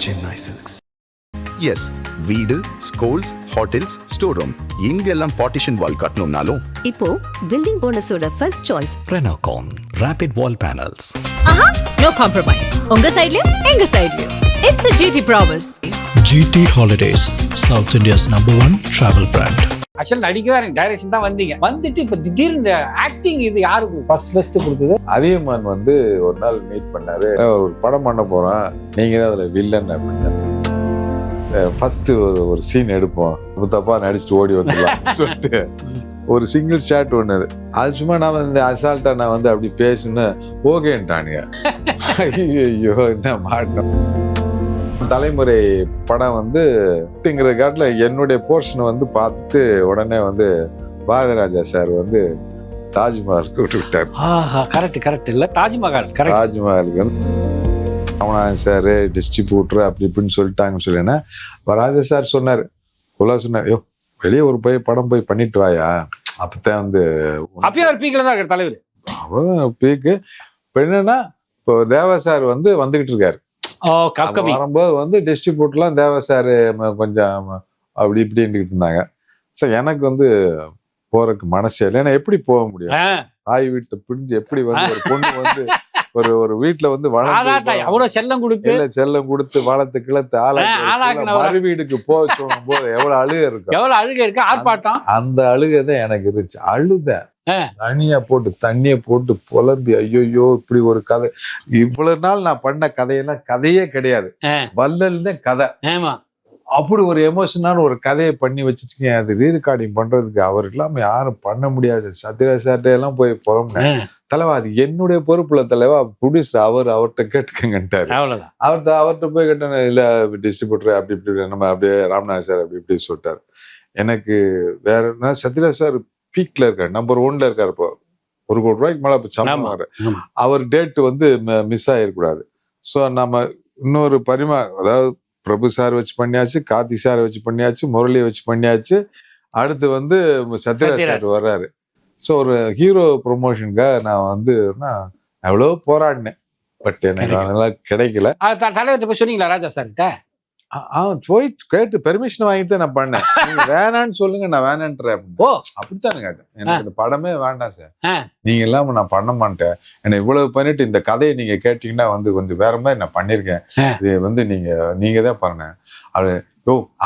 Chennai Silks. Yes, வீடு, schools, hotels, store room இங்கெல்லாம் partition wall கட்டணும்னாலும் இப்போ பில்டிங் ஓனர்ஸோட first choice Renocon Rapid Wall Panels. ஆஹா, நோ காம்ப்ரமைஸ். உங்க சைடுலயும் எங்க சைடுலயும். It's a GT promise. GT Holidays, South India's #1 travel brand. ஆக்சுவலா நடிக்கவே எனக்கு டைரக்ஷன் தான் வந்தீங்க. வந்துட்டு இப்ப திடீர்னு இந்த ஆக்டிங் இது யாருக்கு ஃபர்ஸ்ட் கொடுத்தது? அதியமான் வந்து ஒரு நாள் மீட் பண்ணாரு. ஒரு படம் பண்ண போறோம், நீங்க தான் அதுல வில்லன் அப்படின்னு. ஃபர்ஸ்ட் ஒரு சீன் எடுப்போம், தப்பா நடிச்சுட்டு ஓடி வந்துடலாம் சொல்லிட்டு ஒரு சிங்கிள் ஷாட் ஒண்ணு. அது சும்மா நான் வந்து அசால்ட்டா நான் வந்து அப்படி பேசுன்னு ஓகேன்ட்டானுங்க. ஐயோ என்ன மாட்டோம். தலைமுறை படம் வந்துங்கிற காட்டில் என்னுடைய போர்ஷனை வந்து பார்த்துட்டு உடனே வந்து பாரதிராஜா சார் வந்து தாஜ்மஹாலுக்கு விட்டு விட்டார். கரெக்ட் இல்ல, தாஜ்மஹால். தாஜ்மஹாலுக்கு வந்து ராமநாதன் சார் டிஸ்ட்ரிபியூட்டர் அப்படி இப்படின்னு சொல்லிட்டாங்கன்னு சொல்லினா ராஜா சார் சொன்னார், யோ வெளியே ஒரு படம் போய் பண்ணிட்டு வாயா, அப்பதான் வந்து அப்பயே ஒரு பீக்ல தான் இருக்காரு தலைவர். அவ்வளவுதான் பீக்கு. இப்போ என்னன்னா இப்போ தேவா சார் வந்து வந்துகிட்டு இருக்காரு. வரும்போது வந்து டிஸ்ட்ரிபியூட்டர்லாம் தேவா சார் கொஞ்சம் அப்படி இப்படின்ட்டு இருந்தாங்க. ஸோ எனக்கு வந்து போறதுக்கு மனசே இல்லை. ஏன்னா எப்படி போக முடியும்? தாய் வீட்டை பிடிஞ்சு எப்படி வந்து ஒரு பொண்ணு வந்து ஒரு வீட்டுல வந்து செல்லம் கொடுத்து வளர்த்து கிளத்து மறு வீடுக்கு போக சொல்லும் போது எவ்வளவு அழுகை இருக்கு, ஆர்ப்பாட்டம். அந்த அழுகைதான் எனக்கு இருந்துச்சு. அழுத தனியா போட்டு தண்ணிய போட்டு புலம்பி, ஐயோ இப்படி ஒரு கதை. இவ்வளவு நாள் நான் பண்ண கதையெல்லாம் கதையே கிடையாது, வள்ளல் தான் கதை. அப்படி ஒரு எமோஷனான ஒரு கதையை பண்ணி வச்சுருக்கீங்க. அது ரீரெக்கார்டிங் பண்றதுக்கு அவர் இல்லாம யாரும் பண்ண முடியாது. சத்யராஜ் சார்ட்ட எல்லாம் போய் புறம்புங்க, தலைவா அது என்னுடைய பொறுப்புல தலைவா, ப்ரொடியூசர் அவர்கிட்ட கேட்டுக்கங்கன்ட்டாரு. அவர்கிட்ட போய் கேட்டேன், இல்ல டிஸ்ட்ரிபியூட்டர் அப்படி இப்படி நம்ம அப்படியே ராமநாதன் சார் அப்படி இப்படி சொல்லிட்டாரு. எனக்கு வேற என்ன, சத்யராஜ் சார் பீக்ல இருக்காரு, நம்பர் 1ல இருக்காரு. இப்போ ₹1 கோடி மேல சம்பளம். அவர் டேட் வந்து மிஸ் ஆயிடக்கூடாது. ஸோ நம்ம இன்னொரு அதாவது பிரபு சார் வச்சு பண்ணியாச்சு, கார்த்தி சார் வச்சு பண்ணியாச்சு, முரளியை வச்சு பண்ணியாச்சு. அடுத்து வந்து சத்யராஜ் சார் வர்றாரு. ஸோ ஒரு ஹீரோ ப்ரொமோஷனுக்காக நான் வந்து எவ்வளவு போராடினேன். பட் எனக்கு அதெல்லாம் கிடைக்கல. தலைவர்கிட்ட போய் சொன்னீங்களா ராஜா சார்கிட்ட? போய் கேட்டு பெர்மிஷன் வாங்கிட்டு நான் பண்ணேன். நீங்க வேணான்னு சொல்லுங்க, நான் வேணான்றேன். அப்படித்தானே கேட்டேன். எனக்கு இந்த படமே வேண்டாம் சார், நீங்க இல்லாம நான் பண்ண மாட்டேன். என்ன இவ்வளவு பண்ணிட்டு இந்த கதையை நீங்க கேட்டீங்கன்னா வந்து கொஞ்சம் வேற மாதிரி நான் பண்ணிருக்கேன். இது வந்து நீங்க தான் பண்ண. அது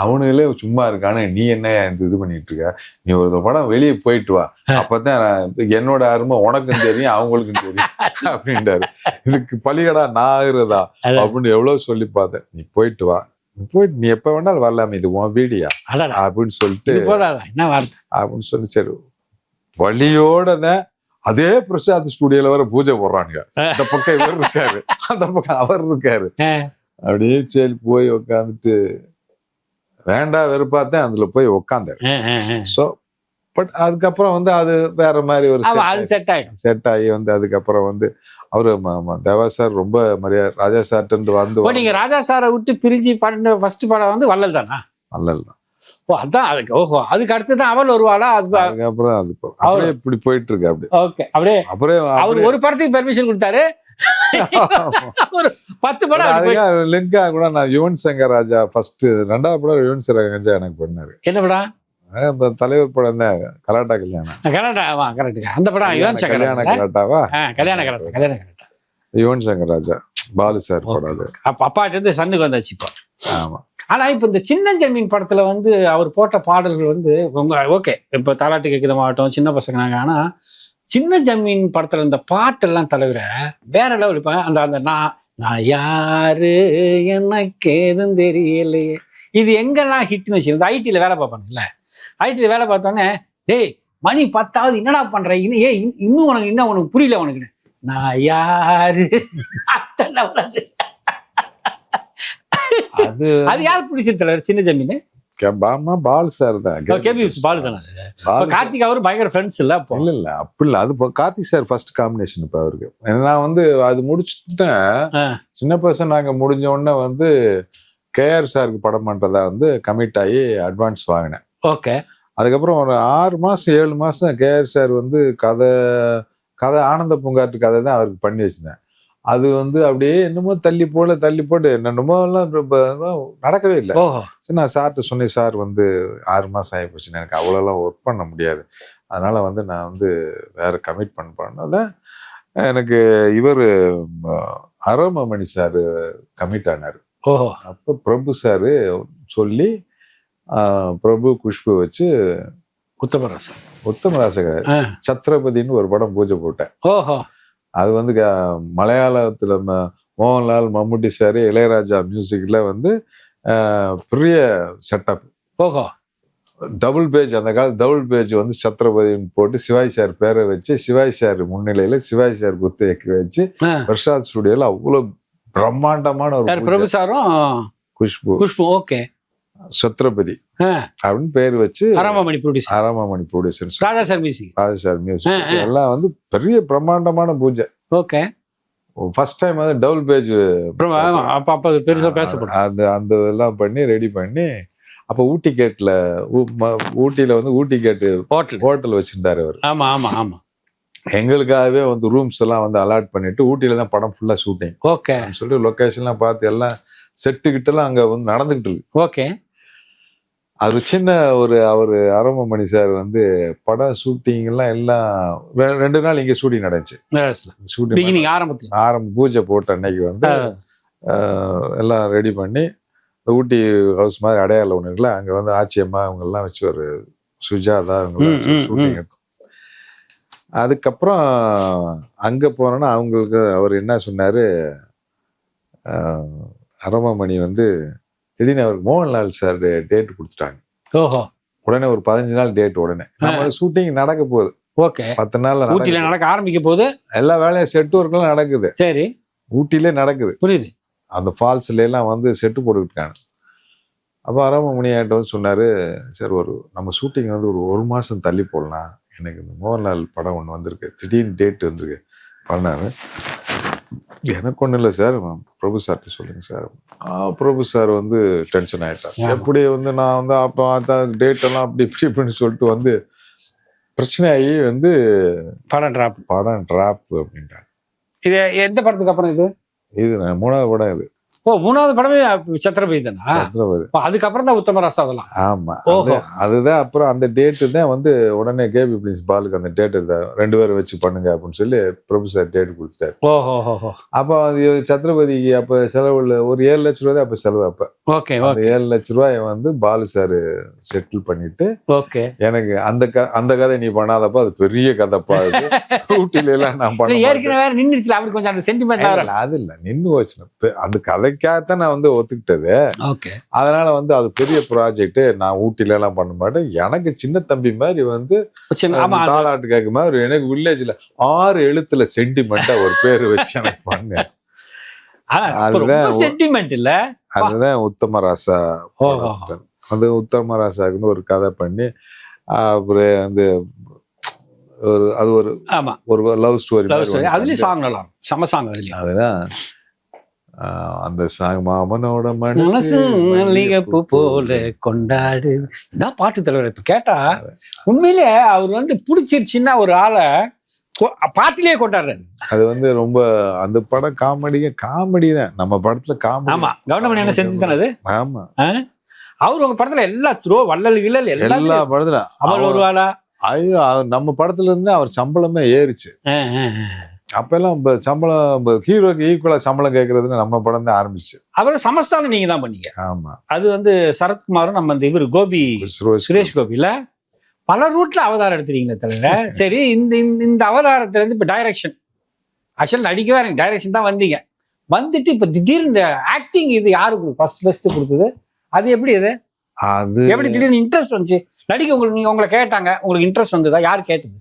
அவனுங்களே சும்மா இருக்கானு நீ என்ன இது பண்ணிட்டு இருக்க, நீ ஒரு படம் வெளியே போயிட்டு வா, அப்பதான் என்னோட அருமை உனக்கும் தெரியும் அவங்களுக்கும் தெரியும் அப்படின்றாரு. இதுக்கு பலிகடா நான் ஆகுறதா அப்படின்னு எவ்வளவு சொல்லி பார்த்தேன். நீ போயிட்டு வா, போயிட்டு நீ எப்ப வேணாலும் வரலாமே, இது உன் வீடியா அப்படின்னு சொல்லிட்டு அப்படின்னு சொல்லி சரி வழியோடதான் அதே பிரசாத் ஸ்டுடியோல வர பூஜை போடுறானுங்க. இந்த பக்கம் இவர் இருக்காரு, அந்த பக்கம் அவர் இருக்காரு. அப்படியே சரி போய் உக்காந்துட்டு வேண்டா வெறுப்பாத்தான் அதுல போய் உக்காந்தாரு. ஸோ பட் அதுக்கப்புறம் வந்து அது வேற மாதிரி ஒரு செட் ஆகி வந்து அதுக்கப்புறம் வந்து அவரு தேவா சார் ரொம்ப மரியாதை ராஜா சார்ட்டு வந்து. நீங்க ராஜா சாரை விட்டு பிரிஞ்சு பண்ண ஃபர்ஸ்ட் படம் வந்து வள்ளல் தானா? வள்ளல் தான். அதான் அதுக்கு அடுத்துதான் அவள் வருவாளா? அதுக்கப்புறம் அது அப்படியே இப்படி போயிட்டு இருக்கு. அப்படி அப்படியே அவர் ஒரு படத்துக்கு பெர்மிஷன் கொடுத்தாரு, ஒரு 10 படம் லிங்கா கூட. நான் யுவன் சங்கர் ராஜா ஃபர்ஸ்ட், 2வது படம் யுவன் சங்கர் ராஜா எனக்கு பண்ணாரு. என்ன படம்? தலைவர் படம் தான், கலாட்டா கல்யாணம். அந்த படம் யுவன் சங்கர் கலாட்டாவா? கல்யாணம் யுவன் சங்கர் ராஜா பாலு சார் படம். அப்பாட்ட இருந்து சன்னுக்கு வந்தாச்சு இப்போ. ஆமா. ஆனா இப்ப இந்த சின்ன ஜமீன் படத்துல வந்து அவர் போட்ட பாடல்கள் வந்து ஓகே, இப்ப தாலாட்டு கேட்குறமாகட்டும், சின்ன பசங்க நாங்க. ஆனா சின்ன ஜமீன் படத்துல இந்த பாட்டெல்லாம் தலைவர வேற லெவல். இப்ப அந்த நான் யாரு எனக்கு ஏதும் தெரியலையே, இது எங்கெல்லாம் ஹிட்னு வச்சு இந்த ஐடில வேலை பார்ப்பானுங்கல்ல, ஐடில வேலை பார்த்தோன்னே டேய் மணி 10வது என்னடா பண்ற, இன்னும் உனக்கு புரியல உனக்கு, நான் யாரு அது யார் பிடிச்சது தலைவர்? சின்ன ஜமீன் பால் சார் தான். கார்த்திக் அவரு பயங்கர ஃப்ரெண்ட்ஸ் இல்ல? இல்ல அப்படி இல்ல, அது கார்த்திக் சார் ஃபர்ஸ்ட் காம்பினேஷன். இப்ப அவருக்கு நான் வந்து அது முடிச்சுட்டேன். சின்ன பசங்க நாங்க முடிஞ்ச உடனே வந்து கேஆர் சாருக்கு படம் பண்றதா வந்து கமிட் ஆகி அட்வான்ஸ் வாங்கினேன். ஓகே. அதுக்கப்புறம் ஒரு 6 மாசம் 7 மாசம் கேஆர் சார் வந்து கதை ஆனந்த பூங்காற்று கதை தான் அவருக்கு பண்ணி வச்சிருந்தேன். அது வந்து அப்படியே என்னமோ தள்ளி போட்டு என்னமோ எல்லாம் நடக்கவே இல்லை. ஓஹோ. சரி, நான் சார்கிட்ட சொன்னேன், சார் வந்து 6 மாசம் ஆகி போச்சுன்னு, எனக்கு அவ்வளோலாம் ஒர்க் பண்ண முடியாது, அதனால வந்து நான் வந்து வேற கமிட்மெண்ட் பண்ணல. எனக்கு இவர் அரமமணி சார் கமிட் ஆனார். ஓஹோ. அப்போ பிரபு சாரு சொல்லி பிரபு குஷ்பு வச்சு உத்தமராச சத்ரபதினு ஒரு படம் பூஜை போட்டேன். ஓஹோ. அது வந்து மலையாளத்துல மோகன்லால், மம்முட்டி சாரு, இளையராஜா மியூசிக்ல வந்து பெரிய செட்டப். ஓஹோ. டபுள் பேஜ், அந்த காலம் டபுள் பேஜ் வந்து சத்ரபதினு போட்டு சிவாஜி சார் பேரை வச்சு, சிவாஜி சார் முன்னிலையில சிவாஜி சார் குத்து வச்சு பிரசாத் ஸ்டுடியோல அவ்வளவு பிரம்மாண்டமான ஒரு பிரபு சாரும் குஷ்பு ஓகே சத்ரபதி அப்படின்னு பேர் வச்சு அரமாமணி ப்ரொடியூசர், ராஜா சார் மியூசிக் எல்லாம் வந்து பெரிய பிரம்மாண்டமான பூஜை. ஓகே. ஃபர்ஸ்ட் டைம் வந்து டபுள் பேஜ் பெருசா பேசப்படும். அந்த எல்லாம் பண்ணி ரெடி பண்ணி, அப்ப ஊட்டியில வந்து ஊட்டி கேட்டு ஹோட்டல் வச்சிருந்தாரு அவர். ஆமா ஆமா ஆமா. எங்களுக்காகவே வந்து ரூம்ஸ் எல்லாம் வந்து அலாட் பண்ணிட்டு ஊட்டியில தான் படம் ஃபுல்லா ஷூட்டிங். ஓகே. சொல்லி லொகேஷன்லாம் பார்த்து எல்லாம் செட்டு கிட்டலாம் அங்க வந்து நடந்துகிட்டு இருக்கு. ஓகே. அது சின்ன அவரு அரமமணி சார் வந்து படம் ஷூட்டிங் எல்லாம் 2 நாள் இங்க ஷூட்டிங் நடந்துச்சு. ஷூட்டிங் ஆரம்ப பூஜை போட்ட அன்னைக்கு வந்து எல்லாம் ரெடி பண்ணி ஊட்டி ஹவுஸ் மாதிரி அடையாள ஒண்ணு இருக்குல்ல, அங்க வந்து ஆச்சியம்மா அவங்க எல்லாம் வச்சு ஒரு சுஜாதா அவங்க ஷூட்டிங் எடுத்தோம். அதுக்கப்புறம் அங்க போனோன்னா அவங்களுக்கு அவர் என்ன சொன்னாரு, அரமமணி வந்து திடீர்னு அவருக்கு மோகன்லால் சார் டேட் கொடுத்துட்டாங்க. ஓஹோ. உடனே ஒரு 15 நாள் டேட். உடனே நம்ம ஷூட்டிங் நடக்க போகுது. ஓகே. 10 நாள்ல நடக்க ஆரம்பிக்க போகுது. எல்லா வேலையும் செட் ஒர்க் எல்லாம் நடக்குது. சரி. ஊட்டிலே நடக்குது. புரியுது. அந்த ஃபால்ஸ்ல எல்லாம் வந்து செட்டு போட்டுக்கிட்டாங்க. அப்போ அரமமணி என்கிட்ட வந்து சொன்னாரு, சார் நம்ம ஷூட்டிங் வந்து ஒரு மாசம் தள்ளி போடலாம், எனக்கு இந்த மோகன்லால் படம் ஒன்று வந்திருக்கு, திடீர்னு டேட் வந்திருக்கு பண்ணாரு. எனக்கு ஒன்றும் இல்லை சார், பிரபு சார்கிட்ட சொல்லுங்க சார். பிரபு சார் வந்து டென்ஷன் ஆயிட்டார். எப்படி வந்து நான் வந்து அப்போ டேட் எல்லாம் அப்படி இப்படின்னு சொல்லிட்டு வந்து பிரச்சனை ஆகி வந்து படம் டிராப் அப்படின்ட்டாங்க. இது எந்த படத்துக்கு அப்புறம்? இது 3வது படம். இது 3வது படமே சத்ரபதி தானா? சத்ரபதி. அதுக்கப்புறம் தான் உத்தமராசா அதெல்லாம். ஆமா. அதுதான். அப்புறம் அந்த டேட்டு தான் வந்து உடனே கேபி பிளீஸ் பாலுக்கு அந்த டேட் 2 பேரும் வச்சு பண்ணுங்க அப்படின்னு சொல்லி பிரபு சார் டேட் கொடுத்துட்டாரு. ஓஹோ. அப்ப அது சத்ரபதிக்கு அப்ப செலவுல ஒரு 7 லட்ச ரூபாய் அப்ப செலவு. அப்ப ஓகே. 7 லட்ச ரூபாய் வந்து பாலு சார் செட்டில் பண்ணிட்டு, ஓகே, எனக்கு அந்த கதை நீ பண்ணாதப்பா, அது பெரிய கதைப்பா, அது ஊட்டில எல்லாம் நான் பண்ண ஏற்கனவே நின்றுச்சு. அவருக்கு கொஞ்சம் அந்த சென்டிமெண்ட் அது இல்ல, நின்று வச்சு அந்த கதைக்காகத்தான் நான் வந்து ஒத்துக்கிட்டது. ஓகே. அதனால வந்து அது பெரிய ப்ராஜெக்ட், நான் ஊட்டில எல்லாம் பண்ண மாட்டேன். எனக்கு சின்ன தம்பி மாதிரி வந்து தாலாட்டு கேட்க மாதிரி எனக்கு வில்லேஜ்ல 6 எழுத்துல சென்டிமெண்டா ஒரு பேரு வச்சு எனக்கு பண்ணேன். அதுதான் உத்தமராசா. அந்த உத்தமராசாவுக்கு ஒரு கதை பண்ணி அப்புறம் வந்து ஒரு லவ் ஸ்டோரி. அதுலயும் சாங் நல்லா இருக்கும், செம சாங். அதுதான் அந்த சாங் மாமனோட மனசு மல்லிகைப்பூ போல கொண்டாடு. என்ன பாட்டு தலைவர். இப்ப கேட்டா உண்மையிலே அவர் வந்து பிடிச்சிருச்சுன்னா ஒரு ஆளை பாட்டிலேயே கொண்டாடுறாரு. அது வந்து ரொம்ப அந்த படம் காமெடி தான். நம்ம படத்துல காமெடி. ஆமா, கவர்மெண்ட் என்ன செஞ்சு தானது. ஆமா, அவரு உங்க படத்துல எல்லா வள்ளல் கிள்ளல் எல்லா படத்துல அவள் ஒரு ஆளா. ஐயோ, நம்ம படத்துல இருந்து அவர் சம்பளமே ஏறிச்சு. அப்பெல்லாம் சம்பளம் ஹீரோக்கு ஈக்குவலா சம்பளம் கேட்கறதுன்னு நம்ம படம் தான் ஆரம்பிச்சு. அப்புறம் சமஸ்தானம் நீங்க தான் பண்ணீங்க. ஆமா, அது வந்து சரத்குமாரும் நம்ம இந்த இவர் சுரேஷ் கோபில பல ரூட்ல அவதாரம் எடுத்துறீங்களே தலைவர். சரி, இந்த அவதாரத்துல இருந்து இப்ப டைரக்ஷன், ஆக்சுவல் நடிக்கவே எனக்கு டைரக்ஷன் தான் வந்தீங்க. வந்துட்டு இப்ப திடீர்னு இந்த ஆக்டிங் இது யாருக்கு ஃபர்ஸ்ட் கொடுத்தது? அது எப்படி? அது எப்படி திடீர்னு இன்ட்ரெஸ்ட் வந்துச்சு நடிக்க உங்களுக்கு? நீங்க உங்களை கேட்டாங்க, உங்களுக்கு இன்ட்ரெஸ்ட் வந்ததா? யார் கேட்டது?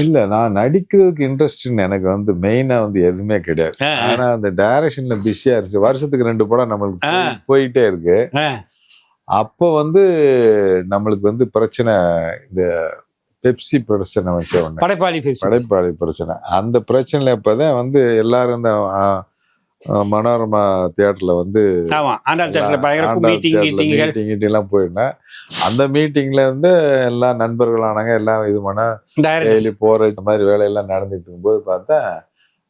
இல்ல, நான் நடிக்கிறதுக்கு இன்ட்ரெஸ்ட் எனக்கு வந்து மெயினா வந்து எதுவுமே கிடையாது. ஆனா அந்த டைரக்ஷன்ல பிஸியா இருந்துச்சு. வருஷத்துக்கு 2 படம் நம்மளுக்கு போயிட்டே இருக்கு. அப்போ வந்து நம்மளுக்கு வந்து பிரச்சனை, இந்த பெப்சி பிரச்சனை வச்ச உடனே, படைப்பாளி பிரச்சனை. அந்த பிரச்சனைல இப்பதான் வந்து எல்லாரும் இந்த மனோரமா தியேட்டர்ல வந்து மீட்டிங் எல்லாம் போயிருந்தேன். அந்த மீட்டிங்ல இருந்து எல்லா நண்பர்களானாங்க, எல்லாம் இது பண்ண டெய்லி போற இந்த மாதிரி வேலையெல்லாம் நடந்துட்டு இருக்கும்போது பார்த்தா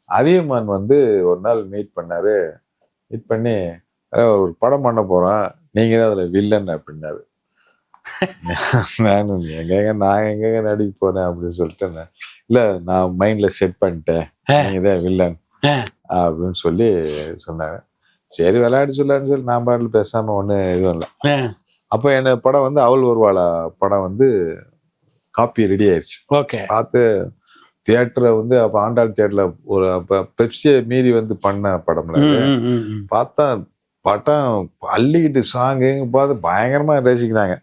அதியமான் வந்து ஒரு நாள் மீட் பண்ணாரு. மீட் பண்ணி ஒரு படம் பண்ண போறோம், நீங்க தான் அதுல வில்லன் அப்படின்னாரு. நான் எங்கங்க நடிக்க போறேன் அப்படின்னு சொல்லிட்டு, இல்ல நான் மைண்ட்ல செட் பண்ணிட்டேன், நீங்க தான் வில்லன் அப்படின்னு சொல்லி சொன்னாங்க. சரி விளையாடி சொல்லான்னு சொல்லி நான் பாடல பேசாம ஒண்ணு எதுவும் இல்லை. அப்ப என்ன படம் வந்து அவள் ஒருவாளா படம் வந்து காப்பி ரெடி ஆயிடுச்சு. பார்த்து தியேட்டரை வந்து அப்ப ஆண்டாள் தியேட்டர்ல ஒரு அப்ப பெப்சியை மீறி வந்து பண்ண படம்ல பார்த்தா படம் அள்ளிக்கிட்டு சாங்கு பார்த்து பயங்கரமா ரசிக்கிறாங்க.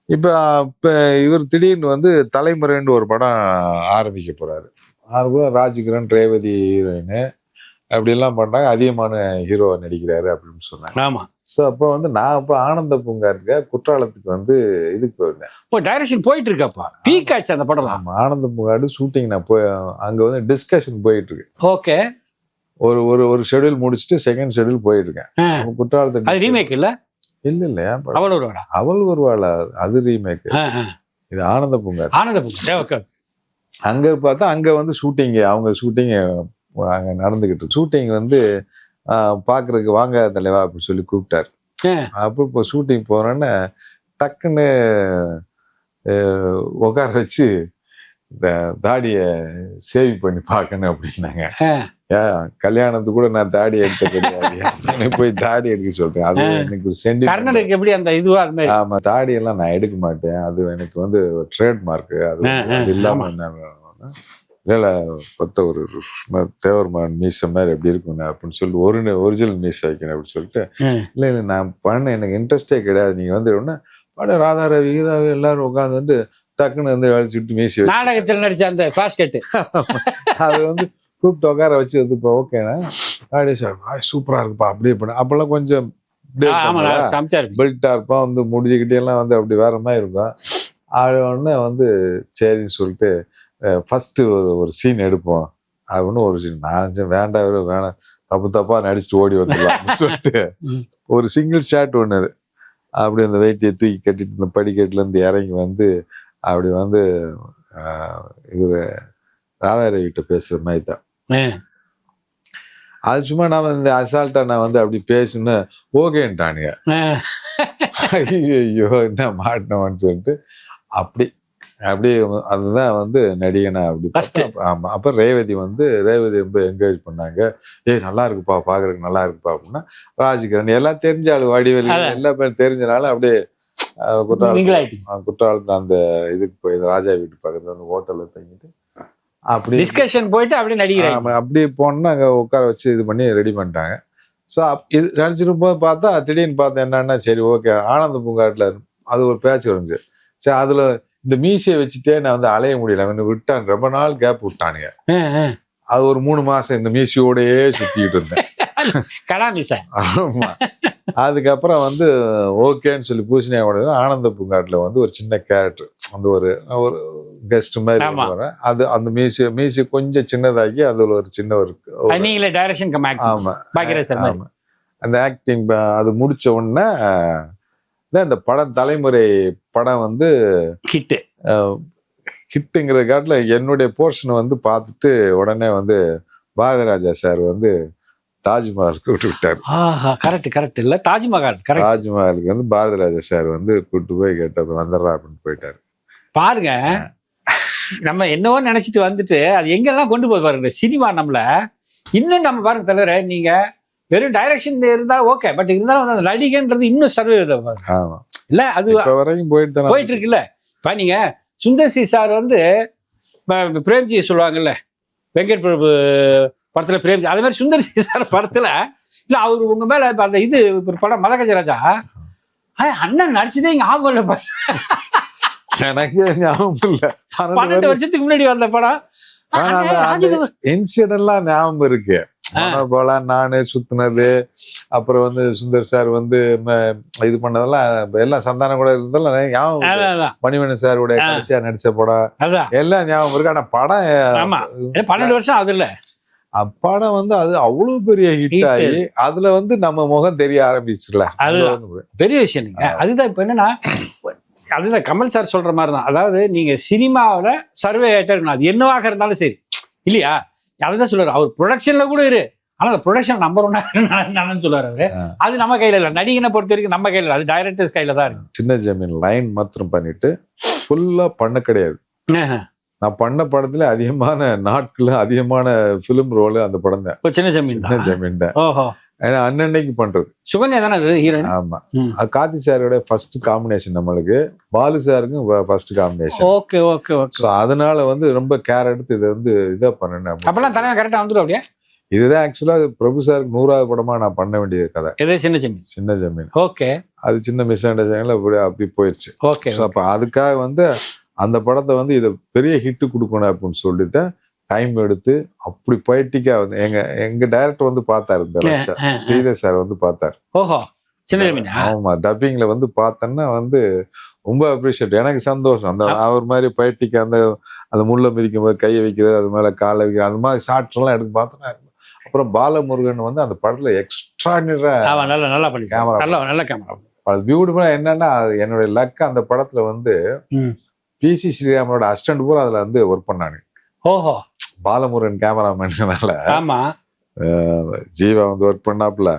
இப்ப இவர் திடீர்னு வந்து தலைமுறைன்னு ஒரு படம் ஆரம்பிக்க போறாரு. அது ராஜ்கிரண், ரேவதி ஹீரோயின் அப்படி எல்லாம் பண்றாங்க. அதிகமான ஹீரோ நடிக்கிறாரு அப்படின்னு சொன்னாங்க. ஆமா. சோ அப்ப வந்து நான் இப்ப ஆனந்த பூங்கா இருக்க குற்றாலத்துக்கு வந்து இதுக்கு போயிருந்தேன். டைரக்ஷன் போயிட்டு இருக்கப்பா, பீக் ஆச்சு அந்த படம். ஆமா, ஆனந்த பூங்காடு ஷூட்டிங் நான் போய் அங்க வந்து டிஸ்கஷன் போயிட்டு இருக்கு. ஓகே. ஒரு ஒரு ஒரு ஷெட்யூல் முடிச்சுட்டு செகண்ட் ஷெட்யூல் போயிட்டு இருக்கேன். குற்றாலத்துக்கு அது ரீமேக் இல்ல? இல்ல அவள் ஒருவாளா அது ரீமேக். இது ஆனந்த பூங்கா. ஆனந்த பூங்கா. அங்க பார்த்தா அங்க வந்து ஷூட்டிங், அவங்க ஷூட்டிங் அங்க நடந்துகிட்டு, ஷூட்டிங் வந்து பாக்குறதுக்கு வாங்க தலைவா அப்படின்னு சொல்லி கூப்பிட்டாரு. அப்போ இப்போ ஷூட்டிங் போறேன்னு டக்குன்னு உட்கார வச்சு இந்த தாடிய சேவ் பண்ணி பாக்கணும் அப்படின்னாங்க. கல்யாணத்துக்கு கூட நான் தாடி எடுத்த கிடையாது, போய் தாடி எடுக்க சொல்றேன். அது எனக்கு ஒரு சென்டிமெண்ட். எப்படி அந்த இதுவா? ஆமா, தாடி எல்லாம் நான் எடுக்க மாட்டேன், அது எனக்கு வந்து ட்ரேட் மார்க். அது இல்லாம இல்ல பத்த ஒரு தேவர்மான் மீச மாதிரி எப்படி இருக்கும் அப்படின்னு சொல்லிட்டு ஒரிஜினல் மீச வைக்கணும் அப்படின்னு சொல்லிட்டு, இல்ல இல்ல நான் பண்ண எனக்கு இன்ட்ரெஸ்டே கிடையாது, நீங்க வந்து படம் ராதா ரவி கீதாவி எல்லாரும் உட்காந்து வந்து டக்குன்னு வந்து அழிச்சுட்டு மீசி நாடகத்தில் நடிச்ச அந்த ஃபிளாஷ் கட்டு அது வந்து கூப்பிட்டு உட்கார வச்சு வந்து இப்போ ஓகேண்ணா அப்படியே சார் சூப்பரா இருக்குப்பா அப்படியே பண்ண. அப்பெல்லாம் கொஞ்சம் பெல்ட்டா இருப்பான், வந்து முடிஞ்சுக்கிட்டே எல்லாம் வந்து அப்படி வேற மாதிரி இருக்கும். அது உடனே வந்து சரின்னு சொல்லிட்டு ஃபர்ஸ்ட் ஒரு சீன் எடுப்போம் அப்படின்னு ஒரு சீன். நான் வேண்டாம் தப்பா நடிச்சுட்டு ஓடி வந்துடலாம் சொல்லிட்டு ஒரு சிங்கிள் ஷாட் ஒண்ணு. அப்படி அந்த வெயிட்டியை தூக்கி கட்டிட்டு இந்த படிக்கட்டுல இருந்து இறங்கி வந்து அப்படி வந்து இவரு ராதாரவிட்ட பேசுற மாதிரி தான். அது சும்மா நான் இந்த அசால்ட்டா நான் வந்து அப்படி பேசுன்னு ஓகேன்ட்டானுங்க. ஐயோ என்ன மாட்டினவன்னு சொல்லிட்டு அப்படி அதுதான் வந்து நடிகனா அப்படி. ஆமா. அப்ப ரேவதி ரொம்ப என்கரேஜ் பண்ணாங்க. நல்லா இருக்குப்பா, பாக்குறதுக்கு நல்லா இருக்குப்பா அப்படின்னா. ராஜ்கிரண் எல்லாம் தெரிஞ்ச ஆளு, வடிவேலு எல்லா பேரும் தெரிஞ்சனால அப்படியே குற்றாலத்துல அந்த இதுக்கு போய் ராஜா வீட்டு பக்கத்துல அந்த ஹோட்டல்ல தங்கிட்டு அப்படி டிஸ்கஷன் போயிட்டு அப்படி நடிக்கிறாங்க. அப்படி போனா அங்க உட்கார வச்சு இது பண்ணி ரெடி பண்ணிட்டாங்க. ஸோ இது நடிச்சிட்டு போது பார்த்தா திடீர்னு பார்த்தா என்னன்னா, சரி ஓகே ஆனந்த பூங்காட்டுல அது ஒரு பேட்ச் இருந்துச்சு. சரி அதுல இந்த மீசையை வச்சுட்டே நான் வந்து அலைய முடியல, விட்டான், ரொம்ப நாள் கேப் விட்டானுங்க. அது ஒரு 3 மாசம் இந்த மீசையோடயே சுத்திட்டு இருந்தேன். ஆமா. அதுக்கப்புறம் வந்து ஓகேன்னு சொல்லி பூசணியோட ஆனந்த பூங்காட்டுல வந்து ஒரு சின்ன கேரக்டர், அந்த ஒரு கெஸ்ட் மாதிரி போறேன். அது அந்த மீசி கொஞ்சம் சின்னதாகி அதுல ஒரு சின்ன ஒரு ஆமா அந்த ஆக்டிங் அது முடிச்ச உடனே இந்த படம் தலைமுறை படம் வந்து ஹிட்டுங்கிற காட்டுல என்னுடைய போர்ஷனை வந்து பார்த்துட்டு உடனே வந்து பாரதிராஜா சார் வந்து தாஜ்மஹாலுக்கு விட்டு விட்டாரு. கரெக்ட் இல்ல தாஜ்மஹாலுக்கு வந்து பாரதிராஜா சார் வந்து கூட்டு போய் கேட்ட வந்துடுறா அப்படின்னு போயிட்டாரு. பாருங்க, நம்ம என்னவோ நினைச்சிட்டு வந்துட்டு அது எங்கெல்லாம் கொண்டு போய் பாருங்க சினிமா. நம்மள இன்னும் நம்ம பாருங்க தலைவர, நீங்க வெறும் டைரக்ஷன் இருந்தா ஓகே, பட் இருந்தாலும் அந்த நடிகைன்றது இன்னும் சர்வே இல்ல, அது வரைக்கும் போயிட்டு இருக்குல்ல. இப்ப நீங்க சுந்தர்சி சார் வந்து பிரேம்ஜி சொல்லுவாங்கல்ல, வெங்கட் பிரபு படத்துல பிரேம்ஜி, அதே மாதிரி சுந்தர்சி சார் படத்துல இல்ல அவரு உங்க மேல அந்த இது ஒரு படம் மதகஜராஜா அண்ணன் நடிச்சதே இங்க ஆகும் இல்ல. எனக்கு ஞாபகம் இல்ல, 12 வருஷத்துக்கு முன்னாடி வந்த படம். இன்சிடென்ட்லாம் ஞாபகம் இருக்கு. போல நானு சுத்தினது, அப்புறம் வந்து சுந்தர் சார் வந்து இது பண்ணதெல்லாம் எல்லாம் சந்தானம் கூட இருந்தாலும் ஞாபகம். மணிவண்ணன் சார் கூட கடைசியா நடிச்ச படம் எல்லாம் ஞாபகம் இருக்கு. ஆனா படம் 12 வருஷம் அது இல்ல, படம் வந்து அது அவ்வளவு பெரிய ஹிட் ஆகி அதுல வந்து நம்ம முகம் தெரிய ஆரம்பிச்சுல, அது பெரிய விஷயம். அதுதான் இப்ப என்னன்னா, அதுதான் கமல் சார் சொல்ற மாதிரிதான். அதாவது நீங்க சினிமாவில சர்வே ஆயிட்டே இருக்கணும், அது என்னவாக இருந்தாலும் சரி இல்லையா. அதான் சொல்லுவாரு, அவர் ப்ரொடக்ஷன்ல கூட இரு, ஆனா அந்த ப்ரொடக்ஷன் நம்பர் 1 சொல்லுவாரு அவரு. அது நம்ம கையில இல்ல, நடிகனை பொறுத்த வரைக்கும் நம்ம கையில, அது டைரக்டர்ஸ் கையில தான் இருக்கு. சின்ன ஜமீன் லைன் மாத்திரம் பண்ணிட்டு ஃபுல்லா பண்ண கிடையாது. நான் பண்ண படத்துல அதிகமான நாட்கள் அதிகமான பிலிம் ரோல் அந்த படம் தான். சின்ன ஜமீன் தான். ஓஹோ. ஏன்னா அன்னன்னைக்கு பண்றது. சுகன்யா தானே அது ஹீரோயின்? ஆமா. கார்த்தி சாரோட ஃபர்ஸ்ட் காம்பினேஷன் நம்மளுக்கு, பாலு சாருக்கும் first combination. Okay okay okay. So அதனால வந்து ரொம்ப கேர் எடுத்து இதை வந்து இதா பண்ணேன். அப்பெல்லாம் தலைவன் கரெக்டா வந்துடும் அப்படியே. இதுதான் ஆக்சுவலா பிரபு சாருக்கு 100வது படமா நான் பண்ண வேண்டிய கதை. இதே சின்ன ஜமீன். சின்ன ஜமீன். ஓகே. அது சின்ன மிஸ் அண்டர்ஸ்டாண்டிங்ல அப்படி போயிடுச்சு. ஓகே. அப்ப அதுக்காக வந்து அந்த படத்தை வந்து இதை பெரிய ஹிட் கொடுக்கணும் அப்படின்னு சொல்லிட்டு டைம் எடுத்து அப்படி பொயட்டிக்கா வந்து எங்க டைரக்டர் வந்து பார்த்தாரு, இந்த ஸ்ரீதர் சார் வந்து பார்த்தாரு. ஓஹோ. சின்ன ஜமீன். ஆமா, டப்பிங்ல வந்து பார்த்தேன்னா வந்து ரொம்ப அப்ரிஷியேட், எனக்கு சந்தோஷம். அந்த அவர் மாதிரி பொயட்டிக்கா அந்த முள்ள மிதிக்கும் போது கையை வைக்கிறது, அது மேல காலை வைக்கிறது, அந்த மாதிரி ஷார்ட்ஸ் எல்லாம் எடுத்து பார்த்தோன்னா. அப்புறம் பாலமுருகன் வந்து அந்த படத்துல எக்ஸ்ட்ராடினரா நல்லா பண்ணி கேமரா, நல்ல கேமரா, பியூட்டிஃபுல்லா. என்னன்னா என்னுடைய லக், அந்த படத்துல வந்து பிசி ஸ்ரீராமனோட அசிஸ்டன்ட் பூரா அதுல வந்து ஒர்க் பண்ணாங்க. ஓஹோ. பாலமுருகன் கேமராமேனால. ஆமா. ஜீவா வந்து ஒர்க் பண்ணாப்புல,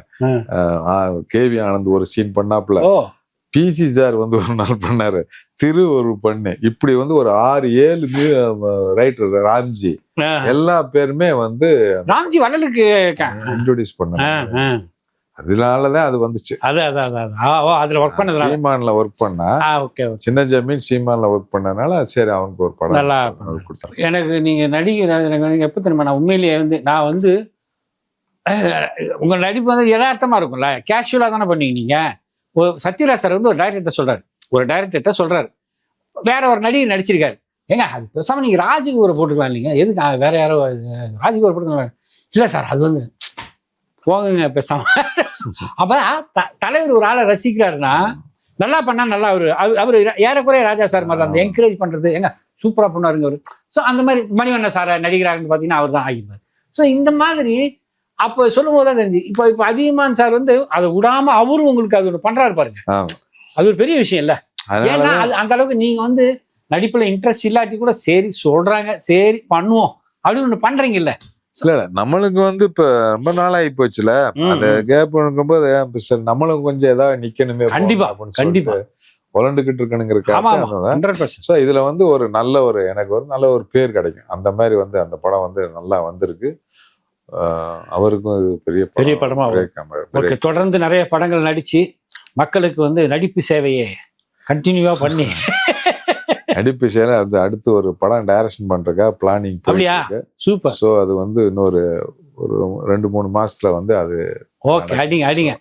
கேவி ஆனந்த் ஒரு சீன் பண்ணாப்புல, பிசி சார் வந்து ஒரு நாள் பண்ணாரு, திரு ஒரு பண்ணு, இப்படி வந்து ஒரு 6-7 ரைட்டர், ராம்ஜி, எல்லா பேருமே வந்து ராம்ஜி வள்ளலுக்கு இன்ட்ரோடியூஸ் பண்ணாங்க. அதனாலதான் அது வந்துச்சு. அதுல ஒர்க் பண்ணது, சீமான்ல ஒர்க் பண்ணா. சின்ன ஜமீன் சீமான்ல ஒர்க் பண்ணதுனால சரி அவனுக்கு ஒரு படம் நல்லா கொடுத்தாரு. எனக்கு நீங்க நடிகர் எப்ப தெரியுமா, நான் உண்மையிலேயே வந்து நான் வந்து உங்க நடிப்பு வந்து யதார்த்தமா இருக்கும்ல, கேஷுவலா தானே பண்ணீங்க நீங்க. சத்யராஜ் சார் வந்து ஒரு டைரக்டர்கிட்ட சொல்றாரு, வேற ஒரு நடிகர் நடிச்சிருக்காரு, ஏங்க அது பேசாம நீங்க ராஜுக்கு ஒரு போட்டுக்கலாம் இல்லைங்க, எதுக்கு வேற யாரோ ராஜுக்கு ஒரு போட்டுக்கலாம். இல்ல சார் அது வந்து போங்க பேசாம. அப்பதான் தலைவர் ஒரு ஆளை ரசிக்கிறாருன்னா நல்லா பண்ணா நல்லா, அவரு ஏறக்குறைய ராஜா சார் மாதிரி அந்த என்கரேஜ் பண்றது, எங்க சூப்பரா பண்ணாருங்க அவரு. ஸோ அந்த மாதிரி மணிவண்ணன் சார் நடிகராருன்னு பாத்தீங்கன்னா அவர் தான் ஆகிருப்பார். ஸோ இந்த மாதிரி அப்போ சொல்லும் போதுதான் தெரிஞ்சு. இப்போ அதிகமான் சார் வந்து அதை விடாம அவரும் உங்களுக்கு அது ஒன்று பண்றாரு பாருங்க, அது ஒரு பெரிய விஷயம் இல்ல. ஏன்னா அது அந்த அளவுக்கு நீங்க வந்து நடிப்புல இன்ட்ரெஸ்ட் இல்லாட்டி கூட சரி சொல்றாங்க, சரி பண்ணுவோம் அப்படின்னு ஒண்ணு பண்றீங்க இல்ல. இல்ல நம்மளுக்கு வந்து இப்ப ரொம்ப நாள் ஆகி போச்சுல, அந்த கேப் இருக்கும்போது நம்மளும் கொஞ்சம் ஏதாவது நிக்கணுமே. கண்டிப்பா உழண்டுகிட்டு இருக்கணுங்கிறதுக்காக இதுல வந்து ஒரு நல்ல ஒரு எனக்கு ஒரு நல்ல ஒரு பேர் கிடைக்கும். அந்த மாதிரி வந்து அந்த படம் வந்து நல்லா வந்திருக்கு. அவருக்கும் இது பெரிய படமா தொடர்ந்து நிறைய படங்கள் நடிச்சு மக்களுக்கு வந்து நடிப்பு சேவையை கண்டினியூவா பண்ணி நடிப்பு சேவை அடுத்து ஒரு படம் டைரக்ஷன் பண்றதுக்காக பிளானிங். சூப்பர். சோ அது வந்து இன்னொரு 2-3 மாசத்துல வந்து அது ஓகே. அடிங்க